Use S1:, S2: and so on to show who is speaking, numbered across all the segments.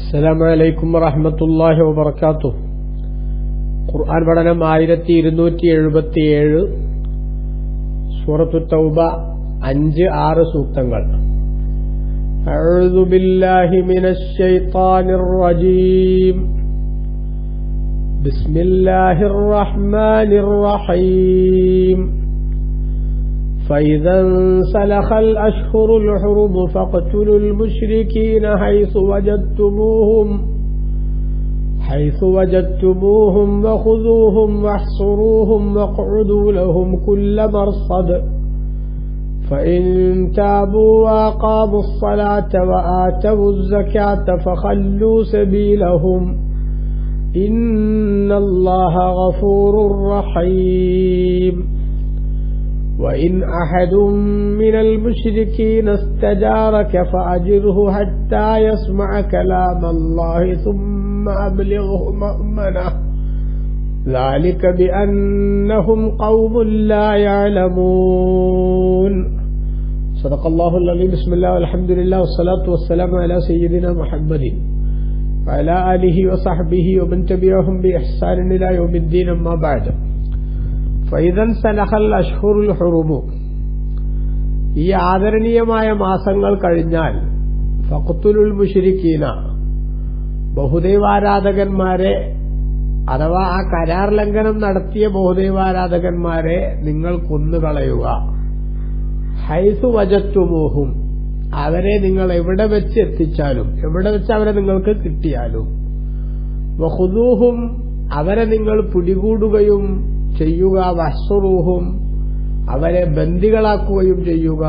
S1: അസ്സലാമു അലൈക്കും വറഹ്മത്തുള്ളാഹി വബറകാതുഹു. ഖുർആൻ പഠനം 1277, സൂറത്തു തൗബ 5-6 സൂക്തങ്ങൾ. അഊദു ബില്ലാഹി മിനശ് ശൈത്താനിർ റജീം. ബിസ്മില്ലാഹിർ റഹ്മാനിർ റഹീം. فإذا انسلخ الأشهر الحرم فاقتلوا المشركين حيث وجدتموهم وخذوهم واحصروهم واقعدوا لهم كل مرصد فإن تابوا وأقاموا الصلاة وآتوا الزكاة فخلوا سبيلهم إن الله غفور رحيم. وإن أحد من المشركين استجارك فأجره حتى يسمع كلام الله ثم أبلغه مأمنه ذلك بأنهم قوم لا يعلمون. صدق الله العظيم. بسم الله والحمد لله والصلاة والسلام على سيدنا محمد وعلى آله وصحبه ومن تبعهم بإحسان إلى يوم الدين. أما بعد. ഫൈദൻ സലഹൽ അഷ്ഹുറുൽ ഹുറുമു, ഈ ആദരണീയമായ മാസങ്ങൾ കഴിഞ്ഞാൽ ഫഖ്തുലുൽ മുശ്രിക്കീന, ബഹുദൈവാരാധകന്മാരെ അഥവാ ആ കരാർ ലംഘനം നടത്തിയ ബഹുദൈവാരാധകന്മാരെ നിങ്ങൾ കൊന്നുകളയുക. ഹൈസു വജത്തുമൂഹും, അവരെ നിങ്ങൾ എവിടെ വെച്ച് എത്തിച്ചാലും, എവിടെ വെച്ച് അവരെ നിങ്ങൾക്ക് കിട്ടിയാലും, വഖുദൂഹും, അവരെ നിങ്ങൾ പിടികൂടുകയും ചെയ്യുക, വഹ്സുറൂഹും, അവരെ ബന്ദികളാക്കുകയും ചെയ്യുക,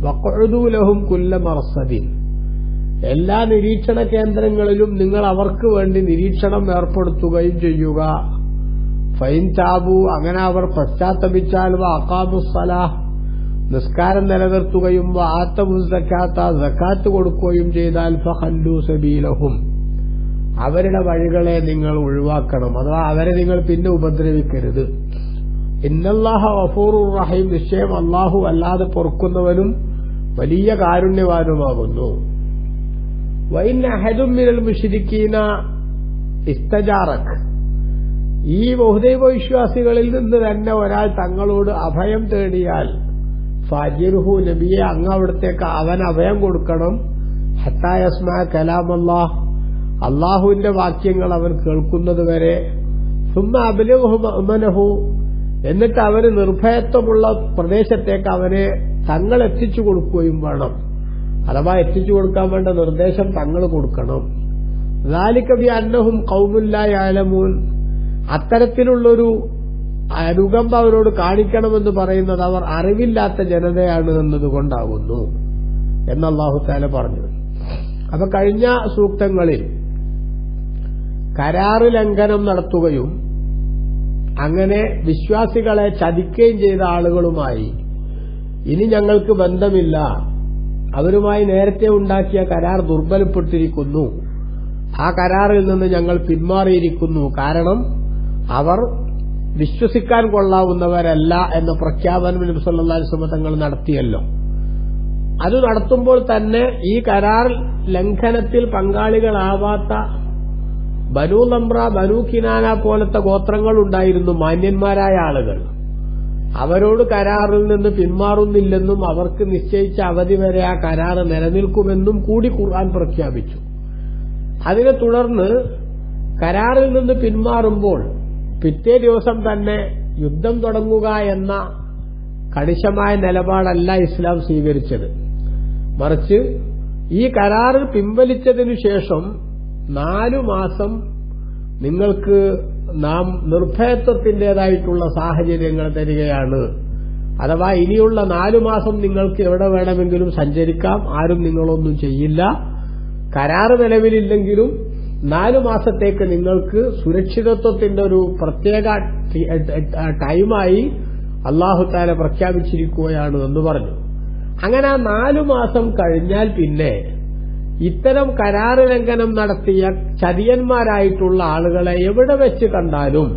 S1: വഖഉദൂ ലഹും കുല്ല മർസദിൻ, എല്ലാ നിരീക്ഷണ കേന്ദ്രങ്ങളിലും നിങ്ങൾ അവർക്ക് വേണ്ടി നിരീക്ഷണം ഏർപ്പെടുത്തുകയും ചെയ്യുക. ഫൈൻ താബു, അങ്ങനെ അവർ പശ്ചാത്തപിച്ചാൽ, വഅഖാമുസ് സലാഹ്, നിസ്കാരം നിലനിർത്തുകയും, വആതവുസ് സകാത്ത, സകാത്ത് കൊടുക്കുകയും ചെയ്താൽ, ഫഖല്ലൂ സബീലഹും, അവരുടെ വഴികളെ നിങ്ങൾ ഒഴിവാക്കണം, അഥവാ അവരെ നിങ്ങൾ പിന്നെ ഉപദ്രവിക്കരുത്. ഇന്നല്ലാഹ ഗഫൂറുർ റഹീം, നിശ്ചയം അല്ലാഹു അല്ലാതെ പൊറുക്കുന്നവനും വലിയ കാരുണ്യവാനുമാകുന്നു. വഇൻ അഹദും മിനൽ മുശ്രിക്കീന ഇസ്തജാറക്, ഈ ബഹുദൈവ വിശ്വാസികളിൽ നിന്ന് തന്നെ ഒരാൾ തങ്ങളോട് അഭയം തേടിയാൽ, ഫാജിർഹു, നബിയെ അങ്ങ് അവിടത്തേക്ക് അവൻ അഭയം കൊടുക്കണം. ഹത്താ യസ്മഅ കലാമല്ലാഹ്, അള്ളാഹുവിന്റെ വാക്യങ്ങൾ അവൻ കേൾക്കുന്നതുവരെ. സുമ്മ അബ്ലിഗ്ഹു മഅ്മനഹു, എന്നിട്ട് അവന് നിർഭയത്വമുള്ള പ്രദേശത്തേക്ക് അവനെ തങ്ങൾ എത്തിച്ചു കൊടുക്കുകയും വേണം, അഥവാ എത്തിച്ചു കൊടുക്കാൻ വേണ്ട നിർദ്ദേശം തങ്ങൾ കൊടുക്കണം. ദാലിക ബിഅന്നഹും ഖൗമുൻ ലാ യഅലമൂൻ, അത്തരത്തിലുള്ളൊരു അനുകമ്പ അവരോട് കാണിക്കണമെന്ന് പറയുന്നത് അവർ അറിവില്ലാത്ത ജനതയാണ് എന്നതുകൊണ്ടാകുന്നു എന്ന് അല്ലാഹു തആല പറഞ്ഞു. അപ്പൊ കഴിഞ്ഞ സൂക്തങ്ങളിൽ കരാറ് ലംഘനം നടത്തുകയും അങ്ങനെ വിശ്വാസികളെ ചതിക്കുകയും ചെയ്ത ആളുകളുമായി ഇനി ഞങ്ങൾക്ക് ബന്ധമില്ല, അവരുമായി നേരത്തെ ഉണ്ടാക്കിയ കരാർ ദുർബലപ്പെട്ടിരിക്കുന്നു, ആ കരാറിൽ നിന്ന് ഞങ്ങൾ പിന്മാറിയിരിക്കുന്നു, കാരണം അവർ വിശ്വസിക്കാൻ കൊള്ളാവുന്നവരല്ല എന്ന പ്രഖ്യാപനം നബി സല്ലല്ലാഹു അലൈഹി വസല്ലം തങ്ങൾ നടത്തിയല്ലോ. അത് നടത്തുമ്പോൾ തന്നെ ഈ കരാർ ലംഘനത്തിൽ പങ്കാളികളാവാത്ത ബനൂ നംറ, ബനൂ കിനാന പോലത്തെ ഗോത്രങ്ങൾ ഉണ്ടായിരുന്നു, മാന്യന്മാരായ ആളുകൾ. അവരോട് കരാറിൽ നിന്ന് പിന്മാറുന്നില്ലെന്നും അവർക്ക് നിശ്ചയിച്ച അവധി വരെ ആ കരാർ നിലനിൽക്കുമെന്നും കൂടി ഖുർആൻ പ്രഖ്യാപിച്ചു. അതിനെ തുടർന്ന് കരാറിൽ നിന്ന് പിന്മാറുമ്പോൾ പിറ്റേ ദിവസം തന്നെ യുദ്ധം തുടങ്ങുക എന്ന കണിശമായ നിലപാടല്ല ഇസ്ലാം സ്വീകരിച്ചത്. മറിച്ച് ഈ കരാറ് പിൻവലിച്ചതിനു ശേഷം 4 മാസം നിങ്ങൾക്ക് നാം നിർഭയത്വത്തിന്റേതായിട്ടുള്ള സാഹചര്യങ്ങൾ തരികയാണ്. അഥവാ ഇനിയുള്ള 4 മാസം നിങ്ങൾക്ക് എവിടെ വേണമെങ്കിലും സഞ്ചരിക്കാം, ആരും നിങ്ങളൊന്നും ചെയ്യില്ല. കരാറ് നിലവിലില്ലെങ്കിലും 4 മാസത്തേക്ക് നിങ്ങൾക്ക് സുരക്ഷിതത്വത്തിന്റെ ഒരു പ്രത്യേക ടൈമായി അല്ലാഹു തആല പ്രഖ്യാപിച്ചിരിക്കുകയാണ് എന്ന് പറഞ്ഞു. അങ്ങനെ 4 മാസം കഴിഞ്ഞാൽ പിന്നെ ഇത്തരം കരാറ് ലംഘനം നടത്തിയ ചതിയന്മാരായിട്ടുള്ള ആളുകളെ എവിടെ വെച്ച് കണ്ടാലും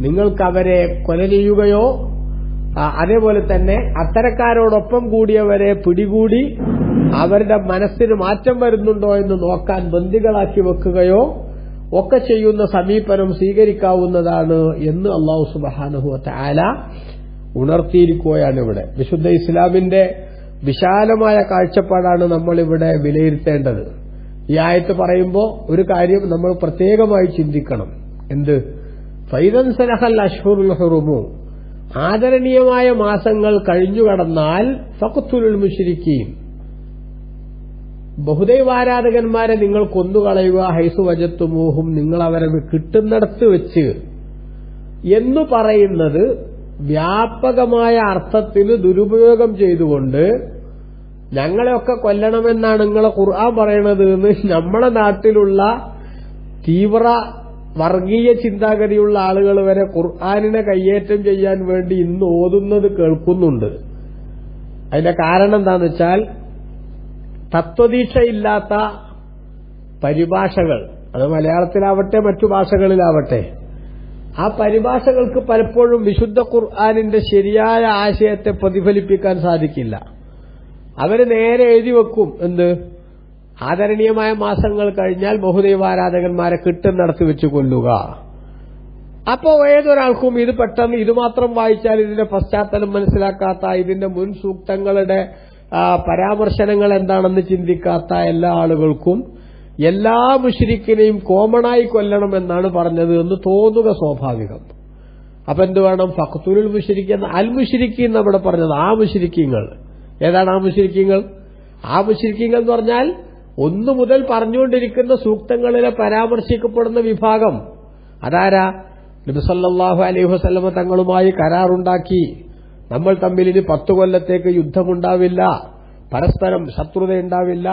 S1: നിങ്ങൾക്ക് അവരെ കൊല ചെയ്യുകയോ അതേപോലെ തന്നെ അത്തരക്കാരോടൊപ്പം കൂടിയവരെ പിടികൂടി അവരുടെ മനസ്സിന് മാറ്റം വരുന്നുണ്ടോ എന്ന് നോക്കാൻ ബന്ദികളാക്കി വെക്കുകയോ ഒക്കെ ചെയ്യുന്ന സമീപനം സ്വീകരിക്കാവുന്നതാണ് എന്ന് അല്ലാഹു സുബ്ഹാനഹു വ തആല ഉണർത്തിയിരിക്കുകയാണ്. ഇവിടെ വിശുദ്ധ ഇസ്ലാമിന്റെ വിശാലമായ കാഴ്ചപ്പാടാണ് നമ്മൾ ഇവിടെ വിലയിരുത്തേണ്ടത്. ഈ ആയത്ത് പറയുമ്പോൾ ഒരു കാര്യം നമ്മൾ പ്രത്യേകമായി ചിന്തിക്കണം. എന്ത്? ഫൈദൻ സലഹൽ അഷ്ഹുറുൽ ഹുറുമു, ആദരണീയമായ മാസങ്ങൾ കഴിഞ്ഞു കടന്നാൽ ഫഖ്തുലുൽ മുശ്രിക്കീൻ, ബഹുദൈവാരാധകന്മാരെ നിങ്ങൾ കൊന്നുകളയുക, ഹൈസു വജത്തുമൂഹും, നിങ്ങൾ അവരെ കിട്ടുന്നിടത്ത് വെച്ച് എന്നു പറയുന്നത് വ്യാപകമായ അർത്ഥത്തിൽ ദുരുപയോഗം ചെയ്തുകൊണ്ട് ഞങ്ങളെയൊക്കെ കൊല്ലണമെന്നാണ് നിങ്ങളെ ഖുർആൻ പറയണത് എന്ന് നമ്മുടെ നാട്ടിലുള്ള തീവ്ര വർഗീയ ചിന്താഗതിയുള്ള ആളുകൾ വരെ ഖുർആനിനെ കയ്യേറ്റം ചെയ്യാൻ വേണ്ടി ഇന്ന് ഓതുന്നത് കേൾക്കുന്നുണ്ട്. അതിന്റെ കാരണം എന്താണെന്ന് വെച്ചാൽ തത്വദീക്ഷയില്ലാത്ത പരിഭാഷകൾ, അത് മലയാളത്തിലാവട്ടെ മറ്റു ഭാഷകളിലാവട്ടെ, ആ പരിഭാഷകൾക്ക് പലപ്പോഴും വിശുദ്ധ ഖുർആനിന്റെ ശരിയായ ആശയത്തെ പ്രതിഫലിപ്പിക്കാൻ സാധിക്കില്ല. അവര് നേരെ എഴുതി വെക്കും, എന്ത്? ആദരണീയമായ മാസങ്ങൾ കഴിഞ്ഞാൽ ബഹുദൈവാരാധകന്മാരെ കിട്ടുന്നിടത്ത് വെച്ച് കൊല്ലുക. അപ്പോ ഏതൊരാൾക്കും ഇത് പെട്ടെന്ന് ഇത് മാത്രം വായിച്ചാൽ ഇതിന്റെ പശ്ചാത്തലം മനസ്സിലാക്കാത്ത, ഇതിന്റെ മുൻ സൂക്തങ്ങളുടെ പരാമർശനങ്ങൾ എന്താണെന്ന് ചിന്തിക്കാത്ത എല്ലാ ആളുകൾക്കും എല്ലാ മുശ്രിക്കിനെയും കോമണായി കൊല്ലണമെന്നാണ് പറഞ്ഞത് എന്ന് തോന്നുക സ്വാഭാവികം. അപ്പൊ എന്ത് വേണം? ഫഖ്തുലുൽ മുശ്രിക്കീൻ, അൽ മുശ്രിക്കീൻ നമ്മുടെ പറഞ്ഞത് ആ മുശ്രിക്കീങ്ങൾ. ഏതാണ് ആ മുശ്രിക്കീങ്ങൾ? ആ മുശ്രിക്കീങ്ങൾ എന്ന് പറഞ്ഞാൽ 1 മുതൽ പറഞ്ഞുകൊണ്ടിരിക്കുന്ന സൂക്തങ്ങളിലെ പരാമർശിക്കപ്പെടുന്ന വിഭാഗം. അതാരാ? നബി സല്ലല്ലാഹു അലൈഹി വസല്ലമ തങ്ങളുമായി കരാറുണ്ടാക്കി, നമ്മൾ തമ്മിൽ ഇനി 10 കൊല്ലത്തേക്ക് യുദ്ധമുണ്ടാവില്ല, പരസ്പരം ശത്രുതയുണ്ടാവില്ല,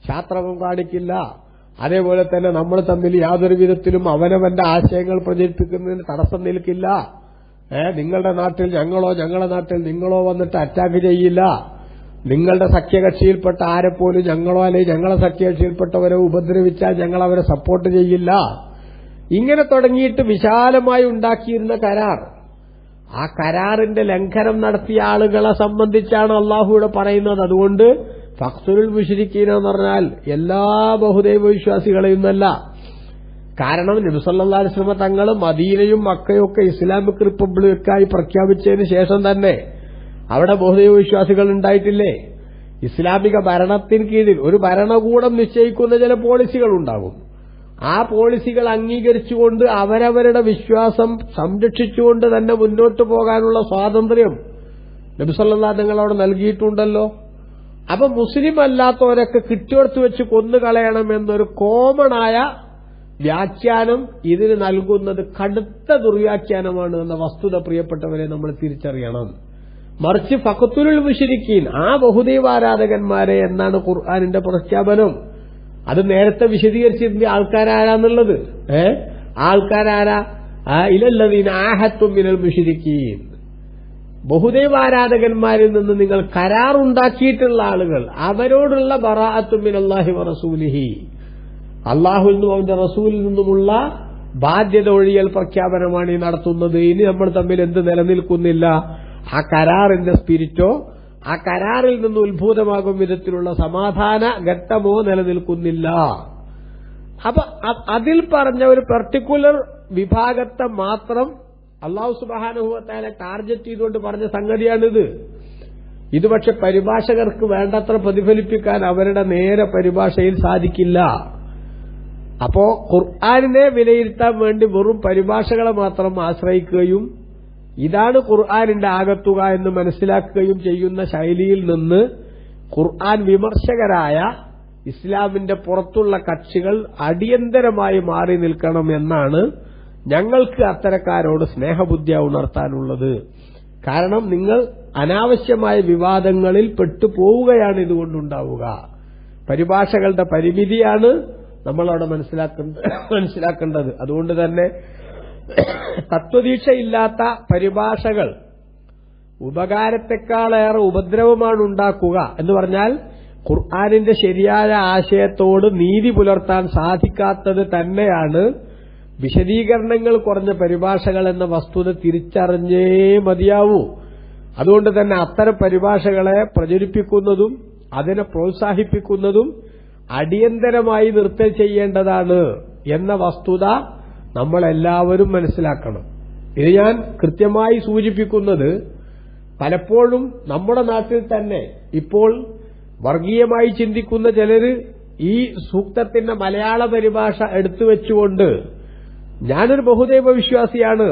S1: ശാസ്ത്രവും കാണിക്കില്ല, അതേപോലെ തന്നെ നമ്മൾ തമ്മിൽ യാതൊരു വിധത്തിലും അവനവന്റെ ആശയങ്ങൾ പ്രചരിപ്പിക്കുന്നതിന് തടസ്സം നിൽക്കില്ല, നിങ്ങളുടെ നാട്ടിൽ ഞങ്ങളോ ഞങ്ങളുടെ നാട്ടിൽ നിങ്ങളോ വന്നിട്ട് അറ്റാക്ക് ചെയ്യില്ല, നിങ്ങളുടെ സഖ്യകക്ഷിയിൽപ്പെട്ട ആരെപ്പോലും ഞങ്ങളോ അല്ലെങ്കിൽ ഞങ്ങളെ സഖ്യകക്ഷിയിൽപ്പെട്ടവരെ ഉപദ്രവിച്ചാൽ ഞങ്ങൾ അവരെ സപ്പോർട്ട് ചെയ്യില്ല. ഇങ്ങനെ തുടങ്ങിയിട്ട് വിശാലമായി ഉണ്ടാക്കിയിരുന്ന കരാർ, ആ കരാറിന്റെ ലംഘനം നടത്തിയ ആളുകളെ സംബന്ധിച്ചാണ് അള്ളാഹുവിടെ പറയുന്നത്. അതുകൊണ്ട് ഫഖ്തുലുൽ മുശ്രിക്കീൻ എന്ന് പറഞ്ഞാൽ എല്ലാ ബഹുദൈവ വിശ്വാസികളെയൊന്നല്ല. കാരണം നബി സല്ലല്ലാഹു അലൈഹി വസല്ലം തങ്ങൾ മദീനയും മക്കയും ഒക്കെ ഇസ്ലാമിക് റിപ്പബ്ലിക്കായി പ്രഖ്യാപിച്ചതിന് ശേഷം തന്നെ അവിടെ ബഹുദൈവ വിശ്വാസികൾ ഉണ്ടായിട്ടില്ലേ? ഇസ്ലാമിക ഭരണത്തിന് കീഴിൽ ഒരു ഭരണകൂടം നിശ്ചയിക്കുന്ന ചില പോളിസികൾ ഉണ്ടാകും. ആ പോളിസികൾ അംഗീകരിച്ചുകൊണ്ട് അവരവരുടെ വിശ്വാസം സംരക്ഷിച്ചുകൊണ്ട് തന്നെ മുന്നോട്ട് പോകാനുള്ള സ്വാതന്ത്ര്യം നബി സല്ലല്ലാഹു തങ്ങൾ അവിടെ നൽകിയിട്ടുണ്ടല്ലോ. അപ്പൊ മുസ്ലിം അല്ലാത്തവരൊക്കെ കിട്ടിയെടുത്ത് വെച്ച് കൊന്നുകളയണമെന്നൊരു കോമണായ വ്യാഖ്യാനം ഇതിന് നൽകുന്നത് കടുത്ത ദുർവ്യാഖ്യാനമാണ് എന്ന വസ്തുത പ്രിയപ്പെട്ടവരെ നമ്മൾ തിരിച്ചറിയണം. മറിച്ച് ഫഖ്തുലുൽ മുശ്രിക്കീൻ, ആ ബഹുദൈവാരാധകന്മാരെ എന്നാണ് ഖുർആനിന്റെ പ്രഖ്യാപനം. അത് നേരത്തെ വിശദീകരിച്ചിട്ടുണ്ട് ആൾക്കാരാരാന്നുള്ളത്. ആൾക്കാരാരാ? ഇലല്ലദീന ആഹത്തും മിനൽ മുശ്രിക്കീൻ, ബഹുദൈവാരാധകന്മാരിൽ നിന്ന് നിങ്ങൾ കരാറുണ്ടാക്കിയിട്ടുള്ള ആളുകൾ, അവരോടുള്ള ബറാഅത്തും മിനല്ലാഹി വറസൂലിഹി, അള്ളാഹുവിൽ നിന്നും അവന്റെ റസൂലിൽ നിന്നുമുള്ള ബാധ്യത ഒഴിയൽ പ്രഖ്യാപനമാണ് ഈ നടത്തുന്നത്. ഇനി നമ്മൾ തമ്മിൽ എന്ത് നിലനിൽക്കുന്നില്ല? ആ കരാറിന്റെ സ്പിരിറ്റോ ആ കരാറിൽ നിന്ന് ഉത്ഭൂതമാകും വിധത്തിലുള്ള സമാധാന ഘട്ടമോ നിലനിൽക്കുന്നില്ല. അപ്പൊ അതിൽ പറഞ്ഞ ഒരു പെർട്ടിക്കുലർ വിഭാഗത്തെ മാത്രം അല്ലാഹു സുബ്ഹാനഹു വ തആല ടാർഗറ്റ് ചെയ്തുകൊണ്ട് പറഞ്ഞ സംഗതിയാണിത്. ഇത് പക്ഷെ പരിഭാഷകർക്ക് വേണ്ടത്ര പ്രതിഫലിപ്പിക്കാൻ അവരുടെ നേരെ പരിഭാഷയിൽ സാധിക്കില്ല. അപ്പോ ഖുർആനിനെ വിലയിരുത്താൻ വേണ്ടി വെറും പരിഭാഷകളെ മാത്രം ആശ്രയിക്കുകയും ഇതാണ് ഖുർആനിന്റെ ആകത്തുക എന്ന് മനസ്സിലാക്കുകയും ചെയ്യുന്ന ശൈലിയിൽ നിന്ന് ഖുർആൻ വിമർശകരായ ഇസ്ലാമിന്റെ പുറത്തുള്ള കക്ഷികൾ അടിയന്തരമായി മാറി നിൽക്കണം എന്നാണ് ഞങ്ങൾക്ക് അത്തരക്കാരോട് സ്നേഹബുദ്ധിയ ഉണർത്താനുള്ളത്. കാരണം നിങ്ങൾ അനാവശ്യമായ വിവാദങ്ങളിൽ പെട്ടുപോവുകയാണ് ഇതുകൊണ്ടുണ്ടാവുക. പരിഭാഷകളുടെ പരിമിതിയാണ് നമ്മളവിടെ മനസ്സിലാക്കേണ്ടത്. അതുകൊണ്ട് തന്നെ തത്വദീക്ഷയില്ലാത്ത പരിഭാഷകൾ ഉപകാരത്തെക്കാളേറെ ഉപദ്രവമാണ് ഉണ്ടാക്കുക. എന്ന് പറഞ്ഞാൽ ഖുർആനിന്റെ ശരിയായ ആശയത്തോട് നീതി പുലർത്താൻ സാധിക്കാത്തത് തന്നെയാണ് വിശദീകരണങ്ങൾ കുറഞ്ഞ പരിഭാഷകൾ എന്ന വസ്തുത തിരിച്ചറിഞ്ഞേ മതിയാവൂ. അതുകൊണ്ട് തന്നെ അത്തരം പരിഭാഷകളെ പ്രചരിപ്പിക്കുന്നതും അതിനെ പ്രോത്സാഹിപ്പിക്കുന്നതും അടിയന്തരമായി നിർത്തൽ ചെയ്യേണ്ടതാണ് എന്ന വസ്തുത നമ്മളെല്ലാവരും മനസ്സിലാക്കണം. ഇത് ഞാൻ കൃത്യമായി സൂചിപ്പിക്കുന്നത് പലപ്പോഴും നമ്മുടെ നാട്ടിൽ തന്നെ ഇപ്പോൾ വർഗീയമായി ചിന്തിക്കുന്ന ചിലര് ഈ സൂക്തത്തിന്റെ മലയാള പരിഭാഷ എടുത്തുവെച്ചുകൊണ്ട് ഞാനൊരു ബഹുദൈവ വിശ്വാസിയാണ്,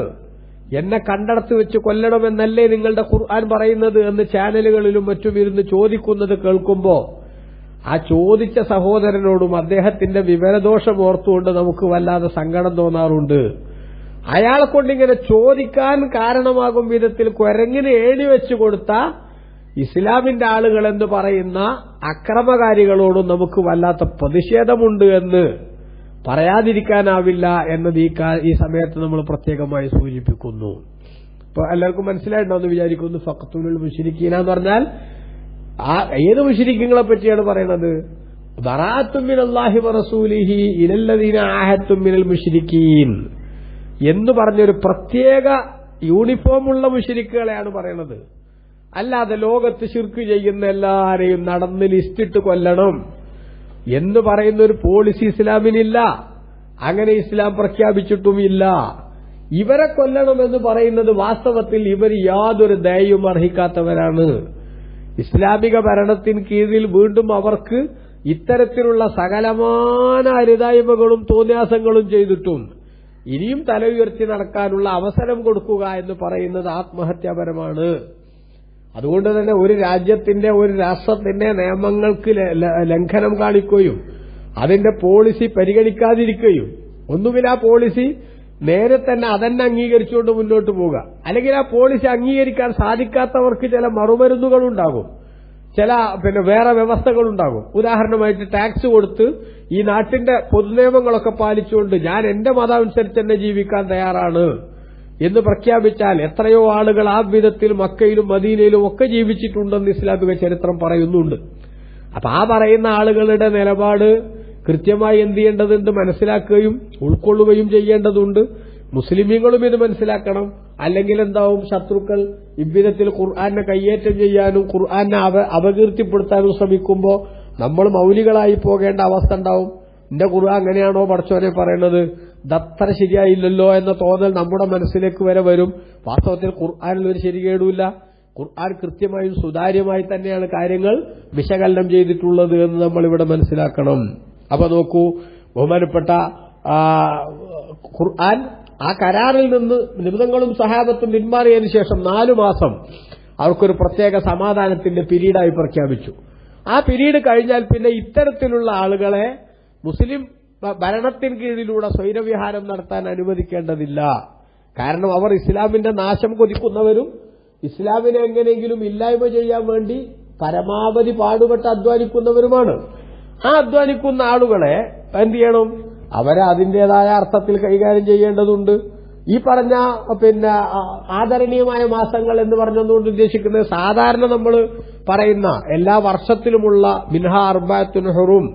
S1: എന്നെ കണ്ടടത്ത് വെച്ച് കൊല്ലണമെന്നല്ലേ നിങ്ങളുടെ ഖുർആൻ പറയുന്നത് എന്ന് ചാനലുകളിലും മറ്റും ഇരുന്ന് ചോദിക്കുന്നത് കേൾക്കുമ്പോൾ ആ ചോദിച്ച സഹോദരനോടും അദ്ദേഹത്തിന്റെ വിവരദോഷം ഓർത്തുകൊണ്ട് നമുക്ക് വല്ലാതെ സങ്കടം തോന്നാറുണ്ട്. അയാളെ കൊണ്ടിങ്ങനെ ചോദിക്കാൻ കാരണമാകും വിധത്തിൽ കുരങ്ങിന് ഏണി വെച്ചു കൊടുത്ത ഇസ്ലാമിന്റെ ആളുകൾ എന്ന് പറയുന്ന അക്രമകാരികളോടും നമുക്ക് വല്ലാത്ത പ്രതിഷേധമുണ്ട് എന്ന് പറയാതിരിക്കാനാവില്ല എന്നത് ഈ സമയത്ത് നമ്മൾ പ്രത്യേകമായി സൂചിപ്പിക്കുന്നു. ഇപ്പൊ എല്ലാവർക്കും മനസ്സിലായിട്ടുണ്ടെന്ന് വിചാരിക്കുന്നു. ഫഖ്തുലുൽ മുശ്രിക്കീന എന്ന് പറഞ്ഞാൽ ഏത് മുശ്രിക്കുകളെ പറ്റിയാണ് പറയുന്നത്? ബറാഅത്തും മിനല്ലാഹി വറസൂലിഹി ഇലല്ലദീന ആഹദതും മിനൽ മുശ്രിക്കീൻ എന്ന് പറഞ്ഞൊരു പ്രത്യേക യൂണിഫോമുള്ള മുശ്രിക്കുകളെയാണ് പറയുന്നത്. അല്ലാതെ ലോകത്ത് ശിർക്ക് ചെയ്യുന്ന എല്ലാരെയും നടന്ന് ലിസ്റ്റിട്ട് കൊല്ലണം എന്ന് പറയുന്ന ഒരു പോളിസി ഇസ്ലാമിനില്ല. അങ്ങനെ ഇസ്ലാം പ്രഖ്യാപിച്ചിട്ടുമില്ല. ഇവരെ കൊല്ലണമെന്ന് പറയുന്നത് വാസ്തവത്തിൽ ഇവർ യാതൊരു ദയയും അർഹിക്കാത്തവരാണ്. ഇസ്ലാമിക ഭരണത്തിന് കീഴിൽ വീണ്ടും അവർക്ക് ഇത്തരത്തിലുള്ള സകലമാന അരുതായ്മകളും തോന്നിയാസങ്ങളും ചെയ്തിട്ടും ഇനിയും തല ഉയർത്തി നടക്കാനുള്ള അവസരം കൊടുക്കുക എന്ന് പറയുന്നത് ആത്മഹത്യാപരമാണ്. അതുകൊണ്ട് തന്നെ ഒരു രാജ്യത്തിന്റെ ഒരു രാഷ്ട്രത്തിന്റെ നിയമങ്ങൾക്ക് ലംഘനം കാണിക്കുകയും അതിന്റെ പോളിസി പരിഗണിക്കാതിരിക്കുകയും ഒന്നുകിൽ ആ പോളിസി നേരെ തന്നെ അതന്നെ അംഗീകരിച്ചുകൊണ്ട് മുന്നോട്ട് പോവുക, അല്ലെങ്കിൽ ആ പോളിസി അംഗീകരിക്കാൻ സാധിക്കാത്തവർക്ക് ചില മറുമരുന്നുകളുണ്ടാകും, ചില വേറെ വ്യവസ്ഥകളുണ്ടാകും. ഉദാഹരണമായിട്ട് ടാക്സ് കൊടുത്ത് ഈ നാട്ടിന്റെ പൊതുനിയമങ്ങളൊക്കെ പാലിച്ചുകൊണ്ട് ഞാൻ എന്റെ മതം അനുസരിച്ച് തന്നെ ജീവിക്കാൻ തയ്യാറാണ് എന്ന് പ്രഖ്യാപിച്ചാൽ എത്രയോ ആളുകൾ ആ വിധത്തിൽ മക്കയിലും മദീനയിലും ഒക്കെ ജീവിച്ചിട്ടുണ്ടെന്ന് ഇസ്ലാമിക ചരിത്രം പറയുന്നുണ്ട്. അപ്പൊ ആ പറയുന്ന ആളുകളുടെ നിലപാട് കൃത്യമായി എന്ത് ചെയ്യേണ്ടതുണ്ട്? മനസ്സിലാക്കുകയും ഉൾക്കൊള്ളുകയും ചെയ്യേണ്ടതുണ്ട്. മുസ്ലിമീങ്ങളും ഇത് മനസ്സിലാക്കണം. അല്ലെങ്കിൽ എന്താവും? ശത്രുക്കൾ ഇவ்விധത്തിൽ ഖുർആനെ കയ്യേറ്റം ചെയ്യാനും ഖുർആനെ അപകീർത്തിപ്പെടുത്താനും ശ്രമിക്കുമ്പോൾ നമ്മൾ മൗലികളായി പോകേണ്ട അവസ്ഥ ഉണ്ടാവും. എന്റെ ഖുർആൻ അങ്ങനെയാണോ പടച്ചോനെ പറയുന്നത്, ദത്ര ശരിയായില്ലല്ലോ എന്ന തോന്നൽ നമ്മുടെ മനസ്സിലേക്ക് വരെ വരും. വാസ്തവത്തിൽ ഖുർആനിൽ ഒരു ശരികേടുമില്ല. ഖുർആൻ കൃത്യമായും സുതാര്യമായി തന്നെയാണ് കാര്യങ്ങൾ വിശകലനം ചെയ്തിട്ടുള്ളത് എന്ന് നമ്മൾ ഇവിടെ മനസ്സിലാക്കണം. അപ്പൊ നോക്കൂ, ബഹുമാനപ്പെട്ട ഖുർആൻ ആ കരാറിൽ നിന്ന് നിബിധങ്ങളും സഹാബത്തും പിന്മാറിയതിനു ശേഷം 4 മാസം അവർക്കൊരു പ്രത്യേക സമാധാനത്തിന്റെ പീരീഡായി പ്രഖ്യാപിച്ചു. ആ പീരീഡ് കഴിഞ്ഞാൽ പിന്നെ ഇത്തരത്തിലുള്ള ആളുകളെ മുസ്ലിം ഭരണത്തിന് കീഴിലൂടെ സ്വൈരവിഹാരം നടത്താൻ അനുവദിക്കേണ്ടതില്ല. കാരണം അവർ ഇസ്ലാമിന്റെ നാശം കൊതിക്കുന്നവരും ഇസ്ലാമിനെ എങ്ങനെയെങ്കിലും ഇല്ലായ്മ ചെയ്യാൻ വേണ്ടി പരമാവധി പാടുപെട്ട് അധ്വാനിക്കുന്നവരുമാണ്. ആ അധ്വാനിക്കുന്ന ആളുകളെ എന്ത് ചെയ്യണം? അവരെ അതിന്റേതായ അർത്ഥത്തിൽ കൈകാര്യം ചെയ്യേണ്ടതുണ്ട്. ഈ പറഞ്ഞ ആദരണീയമായ മാസങ്ങൾ എന്ന് പറഞ്ഞതുകൊണ്ട് ഉദ്ദേശിക്കുന്നത് സാധാരണ നമ്മൾ പറയുന്ന എല്ലാ വർഷത്തിലുമുള്ള മിൻഹ അർബഅത്തുൻ ഹുറും,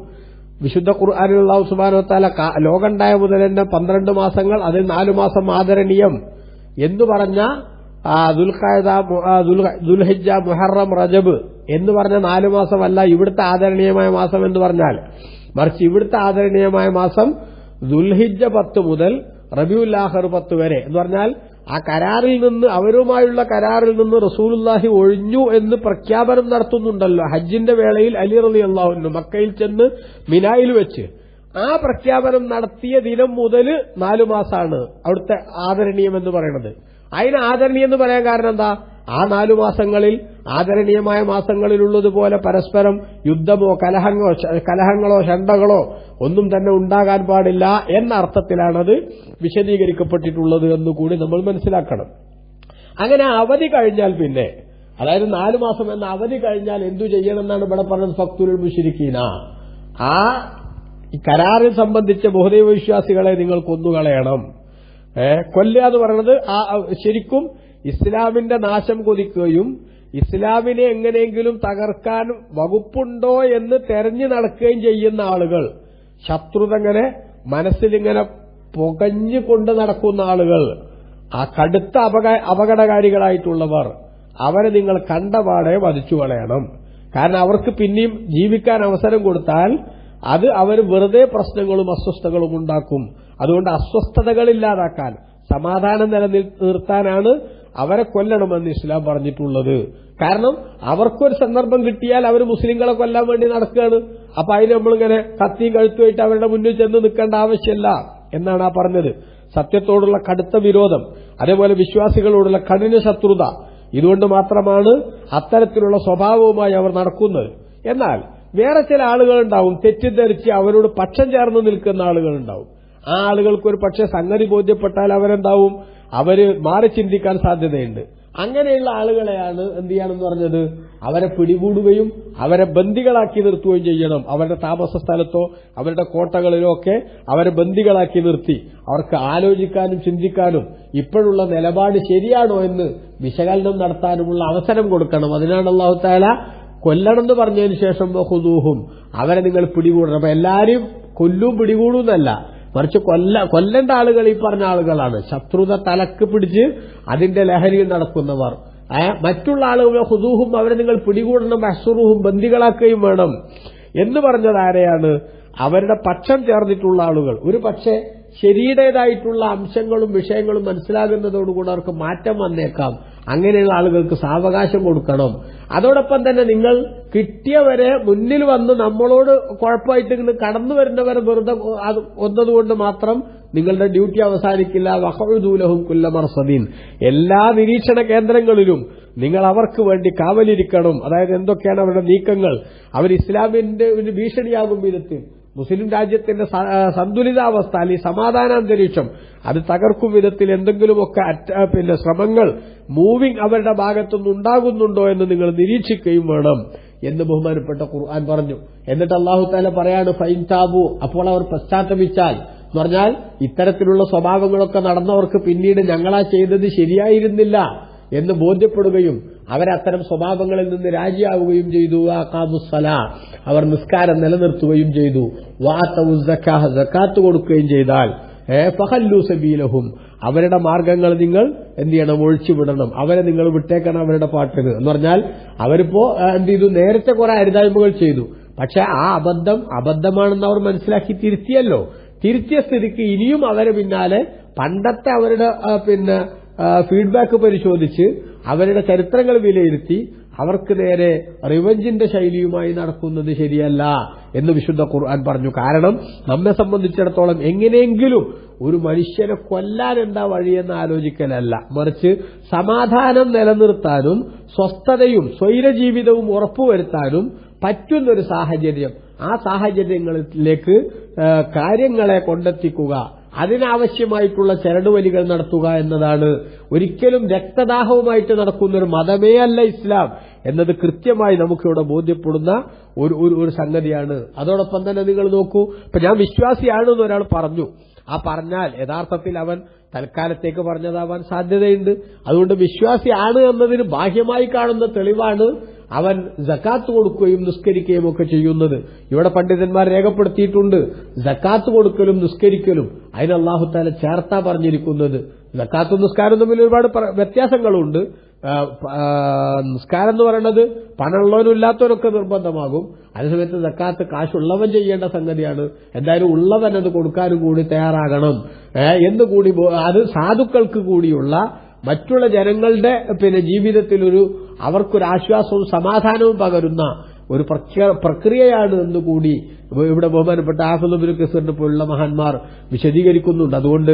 S1: വിശുദ്ധ ഖുർആനിൽ അല്ലാഹു സുബ്ഹാനഹു വ തആല ലോകണ്ടായ മുതൽ തന്നെ 12 മാസങ്ങൾ, അതിൽ 4 മാസം ആദരണീയം എന്ന് പറഞ്ഞ ദുൽഹിജ്ജ, മുഹറം, റജബ് എന്ന് പറഞ്ഞ 4 മാസമല്ല ഇവിടുത്തെ ആദരണീയമായ മാസം എന്ന് പറഞ്ഞാൽ. മറിച്ച് ഇവിടുത്തെ ആദരണീയമായ മാസം ദുൽഹിജ്ജ 10 മുതൽ റബീഉൽ ആഖിർ 10 വരെ എന്ന് പറഞ്ഞാൽ ആ കരാറിൽ നിന്ന്, അവരുമായുള്ള കരാറിൽ നിന്ന് റസൂലുള്ളാഹി ഒഴിഞ്ഞു എന്ന് പ്രഖ്യാപനം നടത്തുന്നുണ്ടല്ലോ. ഹജ്ജിന്റെ വേളയിൽ അലി റളിയല്ലാഹു അൻഹു മക്കയിൽ ചെന്ന് മിനായിൽ വെച്ച് ആ പ്രഖ്യാപനം നടത്തിയ ദിനം മുതൽ 4 മാസമാണ് അവിടുത്തെ ആദരണീയം എന്ന് പറയുന്നത്. അതിന് ആദരണീയം എന്ന് പറയാൻ കാരണം എന്താ? ആ 4 മാസങ്ങളിൽ ആദരണീയമായ മാസങ്ങളിലുള്ളതുപോലെ പരസ്പരം യുദ്ധമോ കലഹങ്ങളോ ഷണ്ടകളോ ഒന്നും തന്നെ ഉണ്ടാകാൻ പാടില്ല എന്ന അർത്ഥത്തിലാണത് വിശദീകരിക്കപ്പെട്ടിട്ടുള്ളത് എന്നുകൂടി നമ്മൾ മനസ്സിലാക്കണം. അങ്ങനെ അവധി കഴിഞ്ഞാൽ പിന്നെ, അതായത് 4 മാസം എന്ന അവധി കഴിഞ്ഞാൽ എന്തു ചെയ്യണമെന്നാണ് ഇവിടെ പറഞ്ഞത്? ഫഖ്തുലുൽ മുശ്രിക്കീന. ആ കരാറിൽ സംബന്ധിച്ച ബഹുദൈവ വിശ്വാസികളെ നിങ്ങൾ കൊന്നുകളയണം. കൊല്ലുക എന്ന് പറയുന്നത് ശരിക്കും ഇസ്ലാമിന്റെ നാശം കൊതിക്കുകയും ഇസ്ലാമിനെ എങ്ങനെയെങ്കിലും തകർക്കാൻ വകുപ്പുണ്ടോ എന്ന് തെരഞ്ഞു നടക്കുകയും ചെയ്യുന്ന ആളുകൾ, ശത്രുതങ്ങനെ മനസ്സിലിങ്ങനെ പുകഞ്ഞുകൊണ്ട് നടക്കുന്ന ആളുകൾ, ആ കടുത്ത അപകടകാരികളായിട്ടുള്ളവർ, അവരെ നിങ്ങൾ കണ്ടപാടെ വധിച്ചു കളയണം. കാരണം അവർക്ക് പിന്നെയും ജീവിക്കാൻ അവസരം കൊടുത്താൽ അത് അവർ വെറുതെ പ്രശ്നങ്ങളും അസ്വസ്ഥതകളും ഉണ്ടാക്കും. അതുകൊണ്ട് അസ്വസ്ഥതകളില്ലാതാക്കാൻ, സമാധാനം നിലനിർത്താനാണ് അവരെ കൊല്ലണമെന്ന് ഇസ്ലാം പറഞ്ഞിട്ടുള്ളത്. കാരണം അവർക്കൊരു സന്ദർഭം കിട്ടിയാൽ അവർ മുസ്ലിങ്ങളെ കൊല്ലാൻ വേണ്ടി നടക്കുകയാണ്. അപ്പൊ അതിന് നമ്മളിങ്ങനെ കത്തിയും കഴുത്തുമായിട്ട് അവരുടെ മുന്നിൽ ചെന്ന് നിൽക്കേണ്ട ആവശ്യമില്ല എന്നാണ് ആ പറഞ്ഞത്. സത്യത്തോടുള്ള കടുത്ത വിരോധം, അതേപോലെ വിശ്വാസികളോടുള്ള കഠിന ശത്രുത, ഇതുകൊണ്ട് മാത്രമാണ് അത്തരത്തിലുള്ള സ്വഭാവവുമായി അവർ നടക്കുന്നത്. എന്നാൽ വേറെ ചില ആളുകളുണ്ടാവും, തെറ്റിദ്ധരിച്ച് അവരോട് പക്ഷം ചേർന്ന് നിൽക്കുന്ന ആളുകളുണ്ടാവും. ആ ആളുകൾക്ക് ഒരു പക്ഷേ സംഗതി ബോധ്യപ്പെട്ടാൽ അവരെന്താവും, അവര് മാറി ചിന്തിക്കാൻ സാധ്യതയുണ്ട്. അങ്ങനെയുള്ള ആളുകളെയാണ് എന്ത് ചെയ്യണമെന്ന് പറഞ്ഞത്, അവരെ പിടികൂടുകയും അവരെ ബന്ദികളാക്കി നിർത്തുകയും ചെയ്യണം. അവരുടെ താമസ സ്ഥലത്തോ അവരുടെ കോട്ടകളിലോ ഒക്കെ അവരെ ബന്ദികളാക്കി നിർത്തി അവർക്ക് ആലോചിക്കാനും ചിന്തിക്കാനും ഇപ്പോഴുള്ള നിലപാട് ശരിയാണോ എന്ന് വിശകലനം നടത്താനുമുള്ള അവസരം കൊടുക്കണം. അതിനാണ് അല്ലാഹു തആല കൊല്ലണമെന്ന് പറഞ്ഞതിന് ശേഷം ഖുദൂഹും, അവരെ നിങ്ങൾ പിടികൂടണം. അപ്പൊ എല്ലാരും കൊല്ലും പിടികൂടുന്നല്ല, മറിച്ച് കൊല്ലേണ്ട ആളുകൾ ഈ പറഞ്ഞ ആളുകളാണ്. ശത്രുത തലക്ക് പിടിച്ച് അതിന്റെ ലഹരിയിൽ നടക്കുന്നവർ. മറ്റുള്ള ആളുകളെ ഖുദൂഹും, അവരെ നിങ്ങൾ പിടികൂടണം, അഹ്സുറുഹും, ബന്ദികളാക്കുകയും വേണം എന്ന് പറഞ്ഞത് ആരെയാണ്? അവരുടെ പക്ഷം ചേർന്നിട്ടുള്ള ആളുകൾ. ഒരു പക്ഷേ ശരിയുടേതായിട്ടുള്ള അംശങ്ങളും വിഷയങ്ങളും മനസ്സിലാകുന്നതോടുകൂടി അവർക്ക് മാറ്റം വന്നേക്കാം. അങ്ങനെയുള്ള ആളുകൾക്ക് സാവകാശം കൊടുക്കണം. അതോടൊപ്പം തന്നെ നിങ്ങൾ കിട്ടിയവരെ മുന്നിൽ വന്ന് നമ്മളോട് കുഴപ്പമായിട്ട് കടന്നു വരുന്നവരെ വെറുതെ ഒന്നതുകൊണ്ട് മാത്രം നിങ്ങളുടെ ഡ്യൂട്ടി അവസാനിക്കില്ല. വഖഉദൂലഹും കുല്ല മർസദീൻ, എല്ലാ നിരീക്ഷണ കേന്ദ്രങ്ങളിലും നിങ്ങൾ അവർക്ക് വേണ്ടി കാവലിരിക്കണം. അതായത് എന്തൊക്കെയാണ് അവരുടെ നീക്കങ്ങൾ, അവർ ഇസ്ലാമിന്റെ ഒരു ഭീഷണിയാകും വിധത്തിൽ, മുസ്ലിം രാജ്യത്തിന്റെ സന്തുലിതാവസ്ഥ അല്ലെങ്കിൽ സമാധാനാന്തരീക്ഷം അത് തകർക്കും വിധത്തിൽ എന്തെങ്കിലുമൊക്കെ ശ്രമങ്ങൾ മൂവിംഗ് അവരുടെ ഭാഗത്തുനിന്ന് ഉണ്ടാകുന്നുണ്ടോ എന്ന് നിങ്ങൾ നിരീക്ഷിക്കുകയും വേണം എന്ന് ബഹുമാനപ്പെട്ട ഖുർആൻ പറഞ്ഞു. എന്നിട്ട് അല്ലാഹു തആല പറയാണ് ഫൈൻ താബു, അപ്പോൾ അവർ പശ്ചാത്തപിച്ചാൽ എന്ന് പറഞ്ഞാൽ ഇത്തരത്തിലുള്ള സ്വഭാവങ്ങളൊക്കെ നടന്നവർക്ക് പിന്നീട് ഞങ്ങളാ ചെയ്തത് ശരിയായിരുന്നില്ല എന്ന് ബോധ്യപ്പെടുകയും അവരത്തരം സ്വഭാവങ്ങളിൽ നിന്ന് രാജിയാവുകയും ചെയ്തു. അഖാമുസ്സലാ, അവർ നിസ്കാരം നിലനിർത്തുകയും ചെയ്തു. വഅതഉ സക്കാഹ, സക്കാത്ത് കൊടുക്കുകയും ചെയ്താൽ ഫഖല്ലു സബീലഹും, അവരുടെ മാർഗങ്ങൾ നിങ്ങൾ എന്ത് ചെയ്യണം, ഒഴിച്ചുവിടണം. അവരെ നിങ്ങൾ വിട്ടേക്കണം അവരുടെ പാട്ടിന്. എന്ന് പറഞ്ഞാൽ അവരിപ്പോ എന്ത് ചെയ്തു, നേരത്തെ കുറെ അരുതായ്മകൾ ചെയ്തു. പക്ഷെ ആ അബദ്ധമാണെന്ന് അവർ മനസ്സിലാക്കി തിരുത്തിയല്ലോ. തിരുത്തിയ സ്ഥിതിക്ക് ഇനിയും അവരെ പിന്നാലെ പണ്ടത്തെ അവരുടെ ഫീഡ്ബാക്ക് പരിശോധിച്ച് അവരുടെ ചരിത്രങ്ങൾ വിലയിരുത്തി അവർക്ക് നേരെ റിവഞ്ചിന്റെ ശൈലിയുമായി നടക്കുന്നത് ശരിയല്ല എന്ന് വിശുദ്ധ ഖുർആൻ പറഞ്ഞു. കാരണം നമ്മെ സംബന്ധിച്ചിടത്തോളം എങ്ങനെയെങ്കിലും ഒരു മനുഷ്യനെ കൊല്ലാൻ എന്താ വഴിയെന്ന് ആലോചിക്കലല്ല, മറിച്ച് സമാധാനം നിലനിർത്താനും സ്വസ്ഥതയും സ്വൈരജീവിതവും ഉറപ്പുവരുത്താനും പറ്റുന്നൊരു സാഹചര്യം, ആ സാഹചര്യങ്ങളിലേക്ക് കാര്യങ്ങളെ കൊണ്ടെത്തിക്കുക, അതിനാവശ്യമായിട്ടുള്ള ചരടുവലികൾ നടത്തുക എന്നതാണ്. ഒരിക്കലും രക്തദാഹവുമായിട്ട് നടക്കുന്നൊരു മതമേ അല്ല ഇസ്ലാം എന്നത് കൃത്യമായി നമുക്കിവിടെ ബോധ്യപ്പെടുന്ന ഒരു സംഗതിയാണ്. അതോടൊപ്പം തന്നെ നിങ്ങൾ നോക്കൂ, ഇപ്പൊ ഞാൻ വിശ്വാസിയാണെന്ന് ഒരാൾ പറഞ്ഞു, ആ പറഞ്ഞാൽ യഥാർത്ഥത്തിൽ അവൻ തൽക്കാലത്തേക്ക് പറഞ്ഞതാവാൻ സാധ്യതയുണ്ട്. അതുകൊണ്ട് വിശ്വാസിയാണ് എന്നതിന് ബാഹ്യമായി കാണുന്ന തെളിവാണ് അവൻ സക്കാത്ത് കൊടുക്കുകയും നിസ്കരിക്കുകയും ഒക്കെ ചെയ്യുന്നത്. ഇവിടെ പണ്ഡിതന്മാർ രേഖപ്പെടുത്തിയിട്ടുണ്ട്, സക്കാത്ത് കൊടുക്കലും നിസ്കരിക്കലും അതിന് അല്ലാഹു തആല ചേർത്താ പറഞ്ഞിരിക്കുന്നത്. സക്കാത്തും നിസ്കാരവും തമ്മിൽ ഒരുപാട് വ്യത്യാസങ്ങളുണ്ട്. നിസ്കാരം എന്ന് പറയുന്നത് പണമുള്ളവനും ഇല്ലാത്തവനൊക്കെ നിർബന്ധമാകും. അതേസമയത്ത് സക്കാത്ത് കാശുള്ളവൻ ചെയ്യേണ്ട സംഗതിയാണ്. എന്തായാലും ഉള്ളവൻ അത് കൊടുക്കാനും കൂടി തയ്യാറാകണം എന്നുകൂടി, അത് സാധുക്കൾക്ക് കൂടിയുള്ള മറ്റുള്ള ജനങ്ങളുടെ ജീവിതത്തിലൊരു അവർക്കൊരു ആശ്വാസവും സമാധാനവും പകരുന്ന ഒരു പ്രക്രിയയാണ് എന്നുകൂടി ഇവിടെ ബഹുമാനപ്പെട്ട ഹാഫിദ് ഇബ്നു കസീറിനെ പോലുള്ള മഹാന്മാർ വിശദീകരിക്കുന്നുണ്ട്. അതുകൊണ്ട്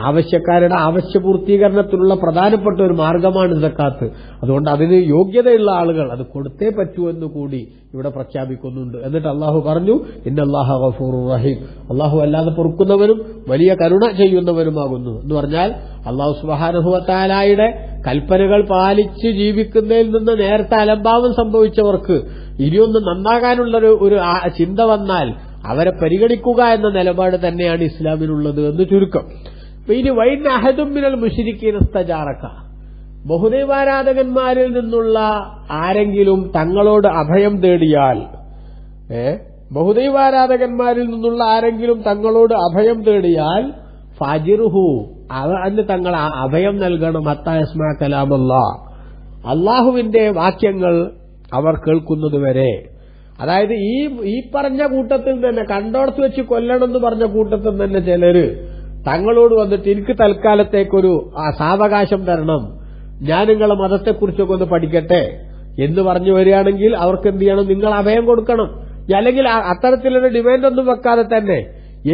S1: ആവശ്യക്കാരുടെ ആവശ്യപൂർത്തീകരണത്തിനുള്ള പ്രധാനപ്പെട്ട ഒരു മാർഗമാണ് സക്കാത്ത്. അതുകൊണ്ട് അതിന് യോഗ്യതയുള്ള ആളുകൾ അത് കൊടുത്തേ പറ്റൂ എന്നുകൂടി ഇവിടെ പ്രഖ്യാപിക്കുന്നുണ്ട്. എന്നിട്ട് അള്ളാഹു പറഞ്ഞു, ഇന്നല്ലാഹ ഗഫൂറുർ റഹീം, അള്ളാഹു അല്ലാതെ പൊറുക്കുന്നവനും വലിയ കരുണ ചെയ്യുന്നവനുമാകുന്നു എന്ന് പറഞ്ഞാൽ അള്ളാഹു സുബ്ഹാനഹു വ തആലയുടെ കൽപ്പനകൾ പാലിച്ച് ജീവിക്കുന്നതിൽ നിന്ന് നേരത്തെ അലംഭാവം സംഭവിച്ചവർക്ക് ഇനിയൊന്ന് നന്നാകാനുള്ള ഒരു ചിന്ത വന്നാൽ അവരെ പരിഗണിക്കുക എന്ന നിലപാട് തന്നെയാണ് ഇസ്ലാമിനുള്ളത് എന്ന് ചുരുക്കം. ഇനി വൈൻ അഹദും മിനൽ മുശ്രിക്കീന ഇസ്തജാറക, ബഹുദൈവാരാധകന്മാരിൽ നിന്നുള്ള ആരെങ്കിലും തങ്ങളോട് അഭയം തേടിയാൽ, ബഹുദൈവാരാധകന്മാരിൽ നിന്നുള്ള ആരെങ്കിലും തങ്ങളോട് അഭയം തേടിയാൽ ഫാജിറുഹു, അതിന് തങ്ങൾ അഭയം നൽകണം. ഹത്താ യസ്മഅ കലാമല്ലാഹ്, അള്ളാഹുവിന്റെ വാക്യങ്ങൾ അവർ കേൾക്കുന്നതുവരെ. അതായത് ഈ പറഞ്ഞ കൂട്ടത്തിൽ തന്നെ കണ്ടോടത്ത് വെച്ച് കൊല്ലണമെന്ന് പറഞ്ഞ കൂട്ടത്തിൽ തന്നെ ചിലര് തങ്ങളോട് വന്നിട്ട് എനിക്ക് തൽക്കാലത്തേക്കൊരു സാവകാശം തരണം, ഞാൻ നിങ്ങളെ മതത്തെക്കുറിച്ചൊക്കെ ഒന്ന് പഠിക്കട്ടെ എന്ന് പറഞ്ഞു വരികയാണെങ്കിൽ അവർക്ക് എന്ത് ചെയ്യണം? നിങ്ങൾ അഭയം കൊടുക്കണം. അല്ലെങ്കിൽ അത്തരത്തിലൊരു ഡിമാൻഡ് ഒന്നും വെക്കാതെ തന്നെ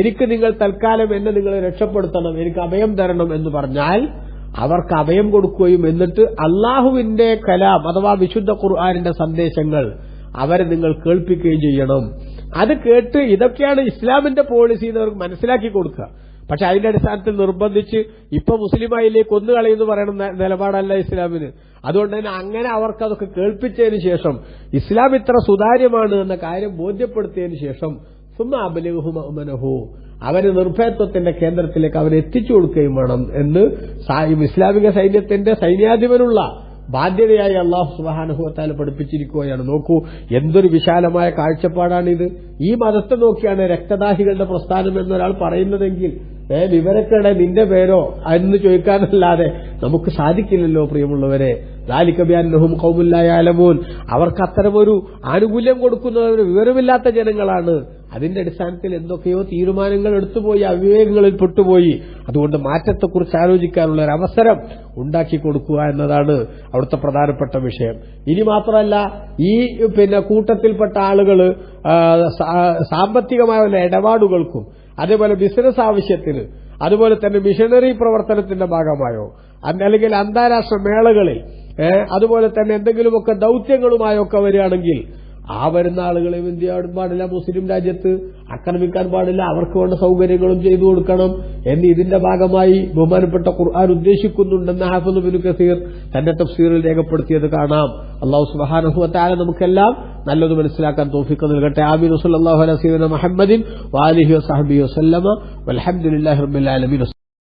S1: എനിക്ക് നിങ്ങൾ തൽക്കാലം എന്നെ നിങ്ങൾ രക്ഷപ്പെടുത്തണം, എനിക്ക് അഭയം തരണം എന്ന് പറഞ്ഞാൽ അവർക്ക് അഭയം കൊടുക്കുകയും എന്നിട്ട് അള്ളാഹുവിന്റെ കലാം അഥവാ വിശുദ്ധ ഖുർആനിന്റെ സന്ദേശങ്ങൾ അവരെ നിങ്ങൾ കേൾപ്പിക്കുകയും ചെയ്യണം. അത് കേട്ട് ഇതൊക്കെയാണ് ഇസ്ലാമിന്റെ പോളിസി എന്ന് അവർക്ക് മനസ്സിലാക്കി കൊടുക്കുക. പക്ഷെ അതിന്റെ അടിസ്ഥാനത്തിൽ നിർബന്ധിച്ച് ഇപ്പൊ മുസ്ലിമായില്ലേ കൊന്നുകളയെന്ന് പറയുന്ന നിലപാടല്ല ഇസ്ലാമിന്. അതുകൊണ്ട് തന്നെ അങ്ങനെ അവർക്കതൊക്കെ കേൾപ്പിച്ചതിന് ശേഷം ഇസ്ലാം ഇത്ര സുതാര്യമാണ് എന്ന കാര്യം ബോധ്യപ്പെടുത്തിയതിനു ശേഷം സുമ്മാബലിഹുമനഹു അവര് നിർഭയത്വത്തിന്റെ കേന്ദ്രത്തിലേക്ക് അവരെ എത്തിച്ചു കൊടുക്കുകയും വേണം എന്ന് ഇസ്ലാമിക സൈന്യത്തിന്റെ സൈന്യാധിപനുള്ള ബാധ്യതയായി അള്ളാഹു സുബ്ഹാനഹു വ തആല പഠിപ്പിച്ചിരിക്കുകയാണ്. നോക്കൂ, എന്തൊരു വിശാലമായ കാഴ്ചപ്പാടാണിത്. ഈ മതത്തെ നോക്കിയാണ് രക്തദാഹികളുടെ പ്രസ്ഥാനം എന്നൊരാൾ പറയുന്നതെങ്കിൽ വിവരക്കേടെ നിന്റെ പേരോ എന്ന് ചോദിക്കാനല്ലാതെ നമുക്ക് സാധിക്കില്ലല്ലോ പ്രിയമുള്ളവരെ. ذَلِكَ بِأَنَّهُمْ قَوْمٌ لَا يَعْلَمُونَ അവർക്ക് അത്തരമൊരു ആനുകൂല്യം കൊടുക്കുന്നവർ വിവരമില്ലാത്ത ജനങ്ങളാണ്. അതിന്റെ അടിസ്ഥാനത്തിൽ എന്തൊക്കെയോ തീരുമാനങ്ങൾ എടുത്തുപോയി, അവിവേകങ്ങളിൽ പെട്ടുപോയി. അതുകൊണ്ട് മാറ്റത്തെക്കുറിച്ച് ആലോചിക്കാനുള്ള ഒരു അവസരം ഉണ്ടാക്കി കൊടുക്കുക എന്നതാണ് അവിടുത്തെ പ്രധാനപ്പെട്ട വിഷയം. ഇനി മാത്രമല്ല, ഈ കൂട്ടത്തിൽപ്പെട്ട ആളുകൾ സാമ്പത്തികമായ ഇടപാടുകൾക്കും അതേപോലെ ബിസിനസ് ആവശ്യത്തിന് അതുപോലെ തന്നെ മിഷനറി പ്രവർത്തനത്തിന്റെ ഭാഗമായോ അല്ലെങ്കിൽ അന്താരാഷ്ട്ര മേളകളിൽ അതുപോലെ തന്നെ എന്തെങ്കിലുമൊക്കെ ദൌത്യങ്ങളുമായൊക്കെ വരികയാണെങ്കിൽ ആ വരുന്ന ആളുകളെയും എന്ത് ചെയ്യാൻ പാടില്ല? മുസ്ലിം രാജ്യത്ത് ആക്രമിക്കാൻ പാടില്ല, അവർക്ക് വേണ്ട സൗകര്യങ്ങളും ചെയ്തു കൊടുക്കണം എന്ന് ഇതിന്റെ ഭാഗമായി ബഹുമാനപ്പെട്ട ഖുർആൻ ഉദ്ദേശിക്കുന്നുണ്ടെന്ന് ഹാഫിദ് ഇബ്നു കസീർ തന്റെ തഫ്സീറിൽ രേഖപ്പെടുത്തിയത് കാണാം. അല്ലാഹു സുബ്ഹാനഹു വ തആല നമുക്കെല്ലാം നല്ലത് മനസ്സിലാക്കാൻ തൗഫീഖ് നൽകട്ടെ. ആമീൻ. സല്ലല്ലാഹു അലൈഹി വസല്ലം മുഹമ്മദിൻ വആലിഹി വസഹ്ബിഹി വസല്ലമ വൽഹംദുലില്ലാഹി റബ്ബിൽ ആലമീൻ.